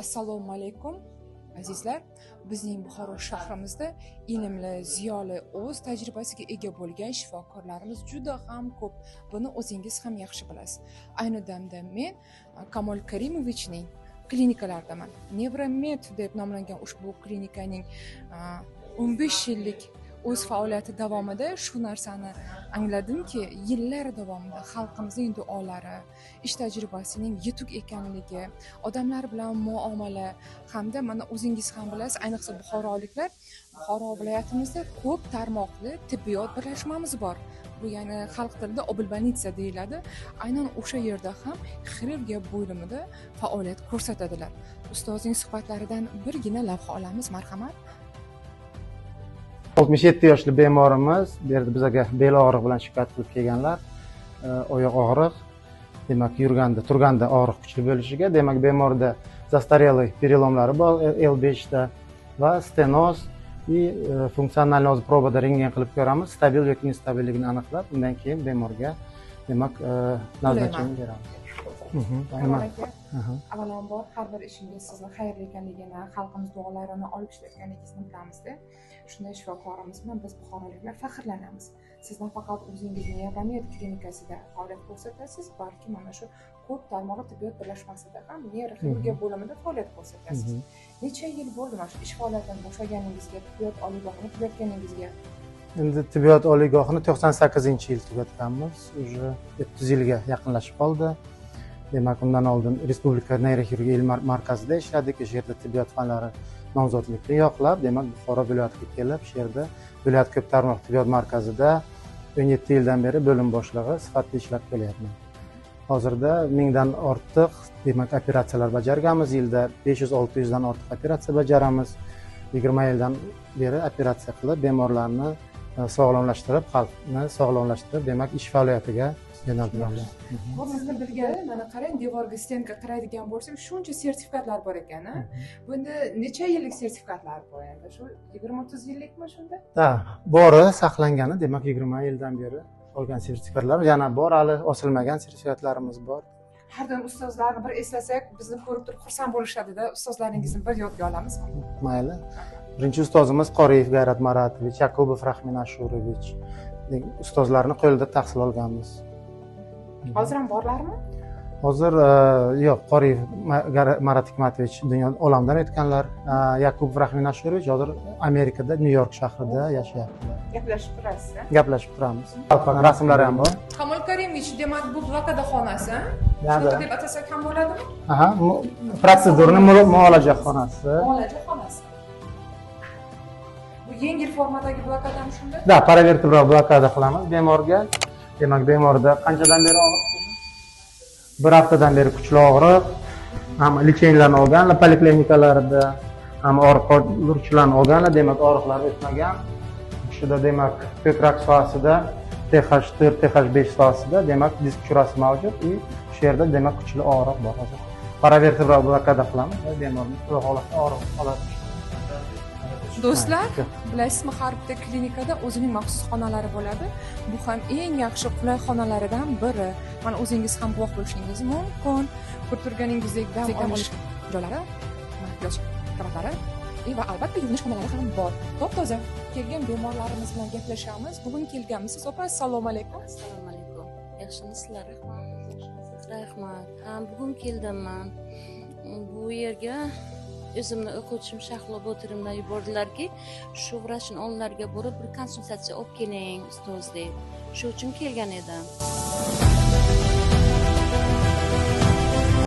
Assalomu alaykum azizlar. Bizning Buxoro shahrimizda ilmli, ziyoli, o'z tajribasiga ega bo'lgan shifokorlarimiz juda ham ko'p. Buni o'zingiz ham yaxshi bilasiz. Ayni damda men Kamol Karimovichning klinikalaridaman. Nevromed deb nomlangan ushbu klinikaning 15 yillik o'z faoliyati davomida shu narsani angladimki, yillar davomida xalqimizning duolari, ish tajribasining yetuk ekanligi, odamlar bilan muomala hamda mana o'zingiz ham bilasiz, ayniqsa buxoroliklar, Buxoro viloyatimizda ko'p tarmoqli tibbiyot birlashmamiz bor. Bu ya'ni xalq tilida obilbanitsa deyiladi. Aynan o'sha yerda ham xirurgiya bo'limida faoliyat ko'rsatadilar. Ustozning suhbatlaridan birgina lavha olamiz, marhamat. 67 yoshli bemorimiz bu yerda bizga bel og'riq bilan shikoyat qilib kelganlar. Oyoq og'riq, demak yurganda, turganda og'riq kuchli bo'lishiga, demak bemorda zastarelый переломlari bor L5 da va stenoz и funksional probada rentgen qilib ko'ramiz, stabil yoki instabilligini aniqlab, undan keyin bemorga demak назначение beramiz. Avvalambor har bir ishingiz sizni xayrli ekanligini, xalqimiz duolarini olib ishlayotganingizni bilamizda. Shunday shifokorimiz bilan biz buxoroliklar faxrlanamiz. Siz nafaqat o'zingiz Nevromed klinikasida faoliyat ko'rsatasiz, balki mana shu ko'p tarmoqli tibbiyot birlashmasida ham neyroxirurgiya bo'limida faoliyat ko'rsatasiz. Necha yil bo'ldi mana shu ish faoliyatidan boshlaganingizga, tibbiyot oliygohini tugatganingizga? Endi tibbiyot oliygohini 98-yil tugatganmiz. Уже 30 yilga yaqinlashib qoldi. Demak, undan oldin Respublika neyroxirurgiya ilm markazida ishladik. O'sha yerda tibbiyot fanlari nomzodlikni yoqlab, demak, Buxoro viloyatiga kelib, shu yerda viloyat ko'p tarmoq tibbiyot markazida 17 yildan beri bo'lim boshlig'i sifatida ishlab kelyapman. Hozirda 1000 dan ortiq, demak, operatsiyalar bajarganmiz. Yilda 500-600 dan ortiq operatsiya bajaramiz. 20 yildan beri operatsiya qilib, bemorlarni sog'lomlashtirib, xalqni sog'lomlashtirib, demak, ish faoliyatiga yo'naltiramiz. Sizni bilgani, mana qarang, devorga stenka qaraydigan bo'lsak, shuncha sertifikatlar bor ekan, a? Bunda necha yillik sertifikatlar bor endi? Shu 20-30 yillikmi shunda? Ha, bori saqlangani, demak, 20 yildan beri olgan sertifikatlar, yana bor, hali osilmagan sertifikatlarimiz bor. Har doim ustozlarni bir eslasak, bizni ko'rib turib xursand bo'lishadi-da, ustozlaringizni bir yodga olamiz. Mayli. Birinchi ustozimiz Qoriyev Gayrat Maratovich, Yakubov Rahmin Ashurovich ustozlarni qo'lida tahsil olganmiz. Hozir ham borlarmi? Hozir yo'q, Qoriyev Marat Hikmatovich olamdan o'tganlar. Yakubov Rahmin Ashurovich hozir Amerikada, Nyu-York shahrida yashayaptilar. Gaplashib turasiz? Gaplashib turamiz. Rasmlari ham bor. Kamol Karimovich, demak, bu blokada xonasi, shunaqa deb atasak ham bo'ladimi? Aha, protsedurni muolaja xonasi. Muolaja xonasi. Bu yengil formadagi blokadami shunda? Da, paravertebral blokada qilamiz bemorga. Demak, bemorda qanchadan beri og'riq? Bir haftadan beri kuchli og'riq, ham lecheniyalarni olganlar, poliklinikalarida, ham og'riq o'rchilarni olganlar, demak, og'riqlar o'tmagan. Shunda demak, ko'krak sohasida TH4, TH5 sohasida, demak, disk uchrasi mavjud va shu yerda demak kuchli og'riq bor hozir. Paravertebral blokada qilamiz va bemorning shu holatda og'riq oladi. Do'stlar, bilasizmi, har bitta klinikada o'zining maxsus xonalari bo'ladi. Bu ham eng yaxshi qulay xonalaridan biri. Mana o'zingiz ham guvoh bo'lishingiz mumkin. Ko'rib turganingizdek dam olish joylari, yosh kavatlari va albatta yuvinish xonalari ham bor. Top-toza. Kelgan bemorlarimiz bilan gaplashamiz. Bugun kelganmisiz, opa? Assalomu alaykum. Assalomu alaykum. Yaxshimisizlar? Rahmat. Bugun keldim-man. Bu yerga o'zimni o'quvchim Shahlo Botirimdan yubordilarki, shu vrachning oldilariga borib bir konsultatsiya olib keling ustoz deb. Shu uchun kelgan edim.